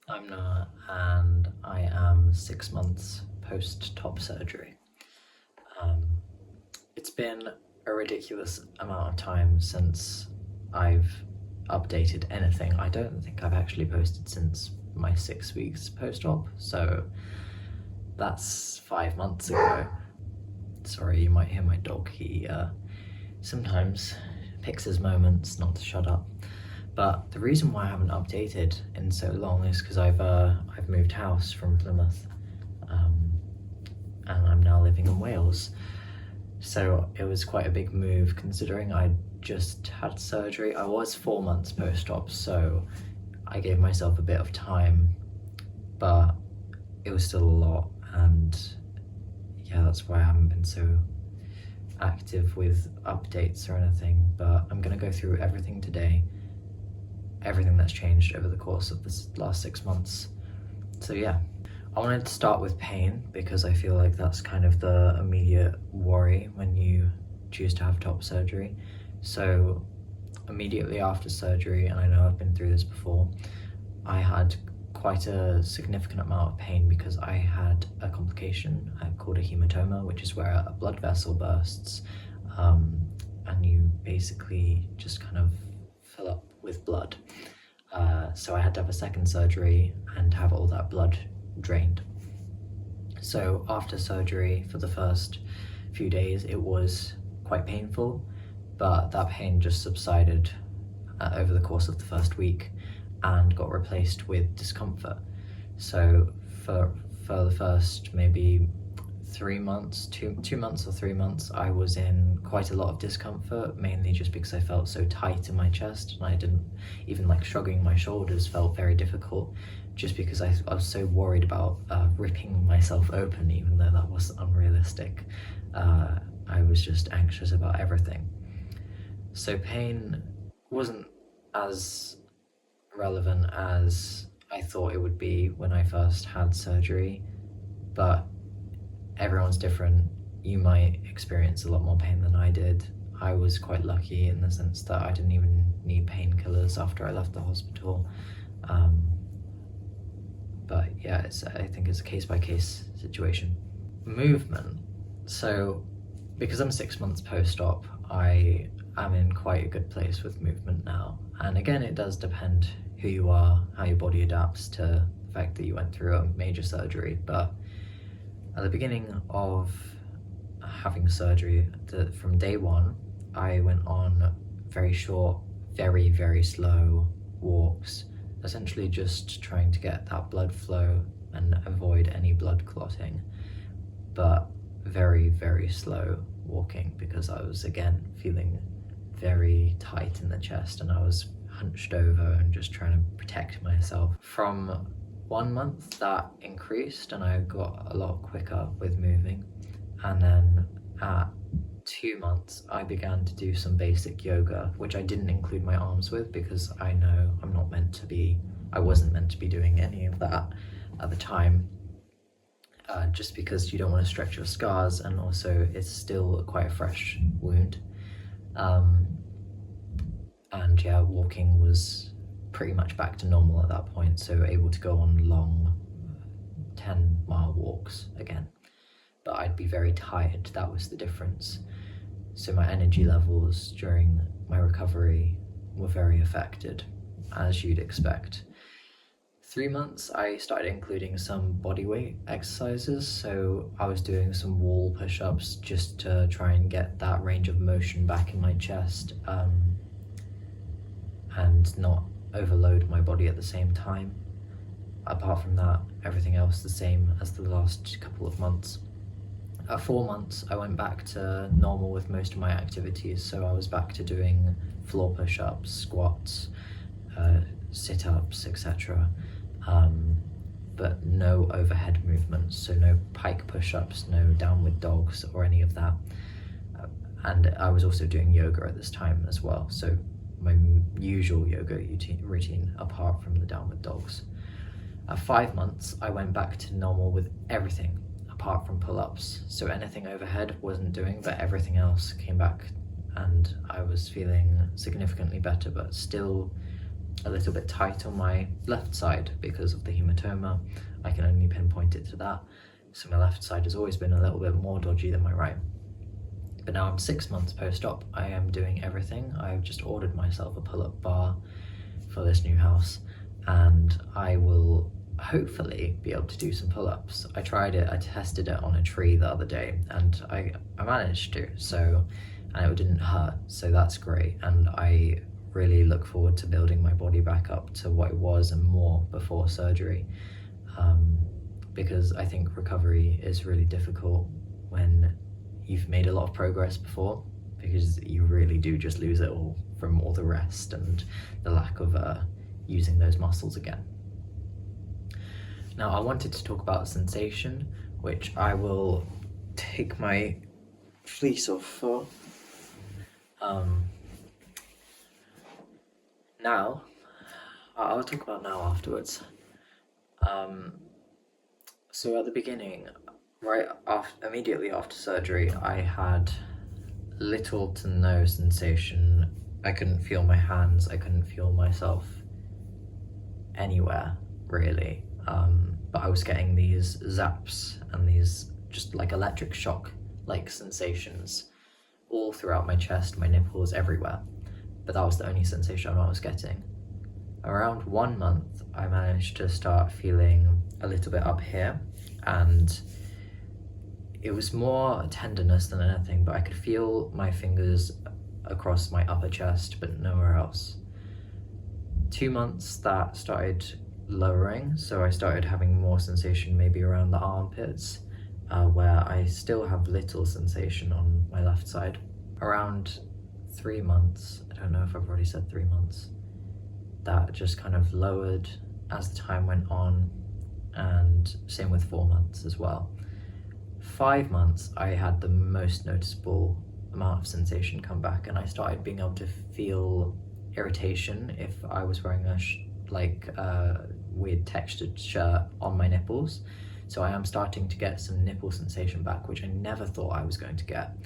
I'm Noah, and I am 6 months post top surgery. Um, it's been a ridiculous amount of time since I've updated anything. I don't think I've actually posted since my 6 weeks post op, so that's 5 months ago. Sorry, you might hear my dog. He sometimes picks his moments not to shut up. But the reason why I haven't updated in so long is because I've moved house from Plymouth, and I'm now living in Wales. So it was quite a big move considering I just had surgery. I was 4 months post-op, so I gave myself a bit of time, but it was still a lot, and yeah, that's why I haven't been so active with updates or anything. But I'm gonna go through everything today, everything that's changed over the course of this last 6 months. So yeah, I wanted to start with pain because I feel like that's kind of the immediate worry when you choose to have top surgery. So immediately after surgery, and I know I've been through this before, I had quite a significant amount of pain because I had a complication called a hematoma, which is where a blood vessel bursts, and you basically just kind of fill up with blood. So I had to have a second surgery and have all that blood drained. So after surgery, for the first few days, it was quite painful, but that pain just subsided over the course of the first week and got replaced with discomfort. So for the first maybe 3 months, 2 months or 3 months, I was in quite a lot of discomfort, mainly just because I felt so tight in my chest, and I didn't even like shrugging my shoulders felt very difficult, just because I was so worried about ripping myself open, even though that was unrealistic. I was just anxious about everything. So pain wasn't as relevant as I thought it would be when I first had surgery, but everyone's different. You might experience a lot more pain than I did. I was quite lucky in the sense that I didn't even need painkillers after I left the hospital. But yeah, I think it's a case-by-case situation. Movement. So because I'm 6 months post-op, I am in quite a good place with movement now. And again, it does depend who you are, how your body adapts to the fact that you went through a major surgery. But at the beginning of having surgery, from day one, I went on very short, very, very slow walks, essentially just trying to get that blood flow and avoid any blood clotting, but very, very slow walking because I was again feeling very tight in the chest and I was hunched over and just trying to protect myself. From 1 month that increased and I got a lot quicker with moving, and then at 2 months I began to do some basic yoga, which I didn't include my arms with because I know I wasn't meant to be doing any of that at the time, just because you don't want to stretch your scars, and also it's still quite a fresh wound. And yeah, walking was pretty much back to normal at that point, so able to go on long 10-mile walks again. But I'd be very tired, that was the difference. So my energy levels during my recovery were very affected, as you'd expect. 3 months, I started including some bodyweight exercises, so I was doing some wall push-ups just to try and get that range of motion back in my chest, and not overload my body at the same time. Apart from that, everything else the same as the last couple of months. At 4 months, I went back to normal with most of my activities, so I was back to doing floor push-ups, squats, sit-ups, etc. But no overhead movements, so no pike push-ups, no downward dogs or any of that. And I was also doing yoga at this time as well, so my usual yoga routine apart from the downward dogs. At 5 months, I went back to normal with everything apart from pull-ups. So anything overhead wasn't doing, but everything else came back and I was feeling significantly better, but still a little bit tight on my left side because of the hematoma. I can only pinpoint it to that. So my left side has always been a little bit more dodgy than my right. But now I'm 6 months post-op. I am doing everything. I've just ordered myself a pull-up bar for this new house, and I will hopefully be able to do some pull-ups. I tried it, I tested it on a tree the other day, and I managed to, and it didn't hurt, so that's great. And I really look forward to building my body back up to what it was and more before surgery, because I think recovery is really difficult when you've made a lot of progress before, because you really do just lose it all from all the rest and the lack of using those muscles again. Now I wanted to talk about sensation, which I will take my fleece off for. Now, I'll talk about now afterwards. So at the beginning, immediately after surgery, I had little to no sensation. I couldn't feel my hands, I couldn't feel myself anywhere, really. But I was getting these zaps and these just like electric shock like sensations all throughout my chest, my nipples, everywhere. But that was the only sensation I was getting. Around 1 month, I managed to start feeling a little bit up here, and it was more tenderness than anything, but I could feel my fingers across my upper chest, but nowhere else. 2 months, that started lowering, so I started having more sensation maybe around the armpits, where I still have little sensation on my left side. Around 3 months, I don't know if I've already said 3 months, that just kind of lowered as the time went on, and same with 4 months as well. 5 months, I had the most noticeable amount of sensation come back, and I started being able to feel irritation if I was wearing a weird textured shirt on my nipples. So I am starting to get some nipple sensation back, which I never thought I was going to get.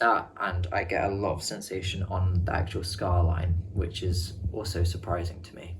That, and I get a lot of sensation on the actual scar line, which is also surprising to me.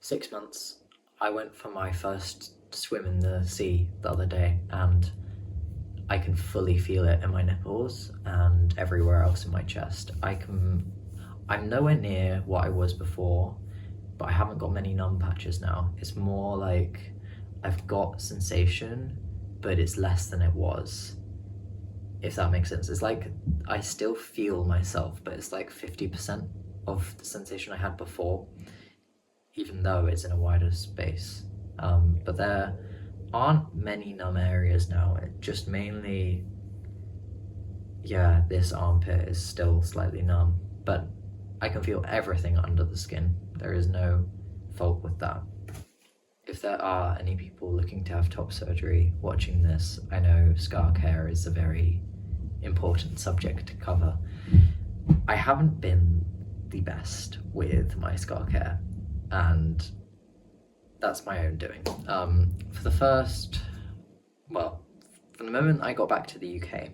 6 months, I went for my first swim in the sea the other day, and I can fully feel it in my nipples and everywhere else in my chest. I'm nowhere near what I was before, but I haven't got many numb patches now. It's more like I've got sensation, but it's less than it was, if that makes sense. It's like I still feel myself, but it's like 50% of the sensation I had before, even though it's in a wider space. But there aren't many numb areas now. It just mainly, this armpit is still slightly numb, but I can feel everything under the skin. There is no fault with that. If there are any people looking to have top surgery watching this, I know scar care is a very important subject to cover. I haven't been the best with my scar care, and that's my own doing. From the moment I got back to the UK,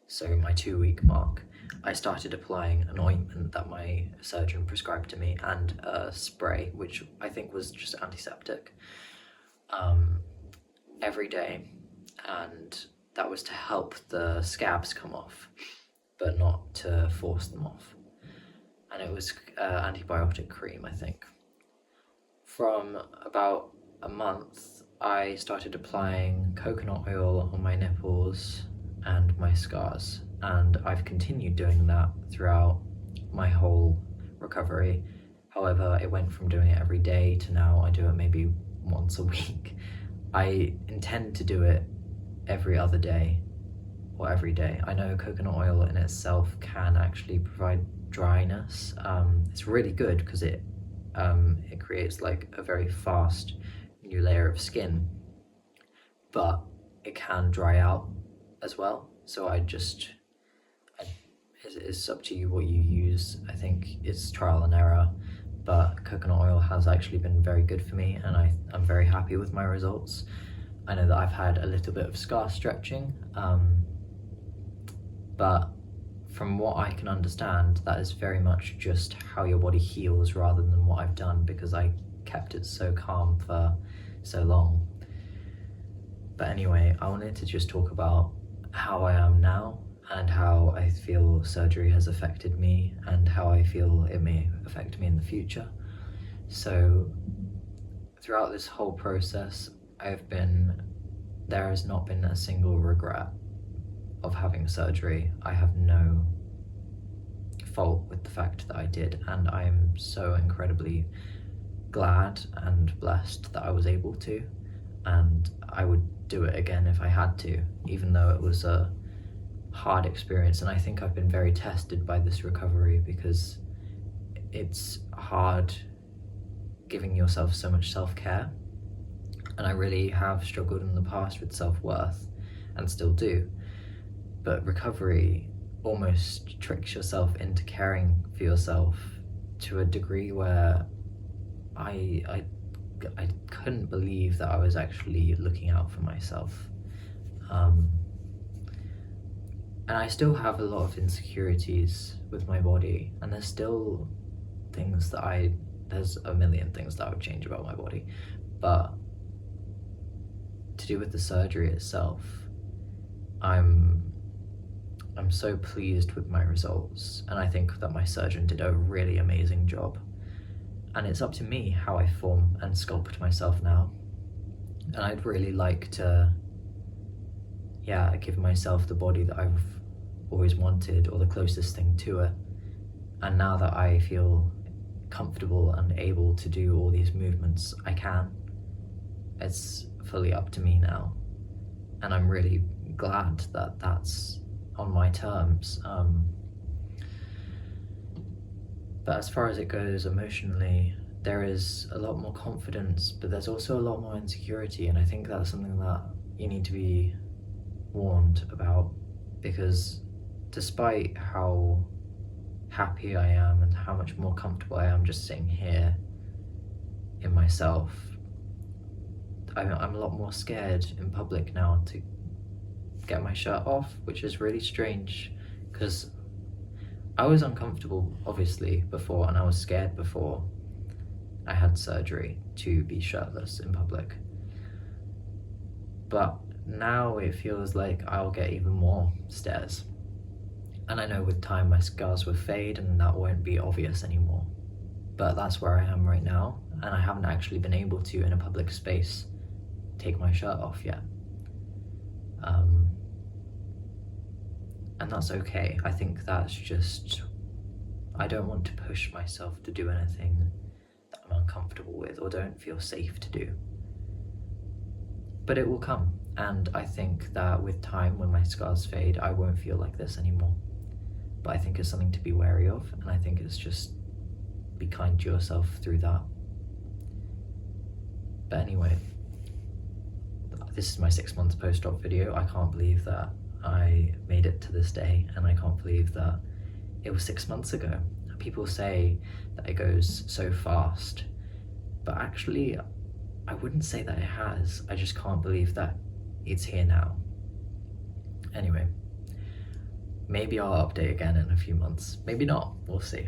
so my 2-week mark, I started applying an ointment that my surgeon prescribed to me and a spray, which I think was just antiseptic, every day, and that was to help the scabs come off, but not to force them off. And it was antibiotic cream, I think. From about a month, I started applying coconut oil on my nipples and my scars, and I've continued doing that throughout my whole recovery. However, it went from doing it every day to now I do it maybe once a week. I intend to do it every other day or every day. I know coconut oil in itself can actually provide dryness. It's really good because it creates like a very fast new layer of skin, but it can dry out as well. So it's up to you what you use. I think it's trial and error, but coconut oil has actually been very good for me, and I'm very happy with my results. I know that I've had a little bit of scar stretching, but from what I can understand, that is very much just how your body heals rather than what I've done, because I kept it so calm for so long. But anyway, I wanted to just talk about how I am now and how I feel surgery has affected me and how I feel it may affect me in the future. So throughout this whole process, there has not been a single regret of having surgery. I have no fault with the fact that I did, and I am so incredibly glad and blessed that I was able to, and I would do it again if I had to, even though it was a hard experience. And I think I've been very tested by this recovery, because it's hard giving yourself so much self-care, and I really have struggled in the past with self-worth and still do. But recovery almost tricks yourself into caring for yourself to a degree where I couldn't believe that I was actually looking out for myself. And I still have a lot of insecurities with my body, and there's still things that there's a million things that I would change about my body, but to do with the surgery itself, I'm so pleased with my results, and I think that my surgeon did a really amazing job. And it's up to me how I form and sculpt myself now. And I'd really like to, give myself the body that I've always wanted, or the closest thing to it. And now that I feel comfortable and able to do all these movements, I can. It's fully up to me now. And I'm really glad that that's on my terms. But as far as it goes emotionally, there is a lot more confidence, but there's also a lot more insecurity, and I think that's something that you need to be warned about, because despite how happy I am and how much more comfortable I am just sitting here in myself, I'm a lot more scared in public now to get my shirt off, which is really strange, because I was uncomfortable obviously before, and I was scared before I had surgery to be shirtless in public. But now it feels like I'll get even more stares. And I know with time my scars will fade and that won't be obvious anymore. But that's where I am right now, and I haven't actually been able to, in a public space, take my shirt off yet. And that's okay. I think that's just, I don't want to push myself to do anything that I'm uncomfortable with or don't feel safe to do. But it will come, and I think that with time, when my scars fade, I won't feel like this anymore. But I think it's something to be wary of, and I think it's just be kind to yourself through that. But anyway, this is my 6 months post-op video. I can't believe that I made it to this day, and I can't believe that it was 6 months ago. People say that it goes so fast, but actually I wouldn't say that it has. I just can't believe that it's here now. Anyway, maybe I'll update again in a few months, maybe not, we'll see.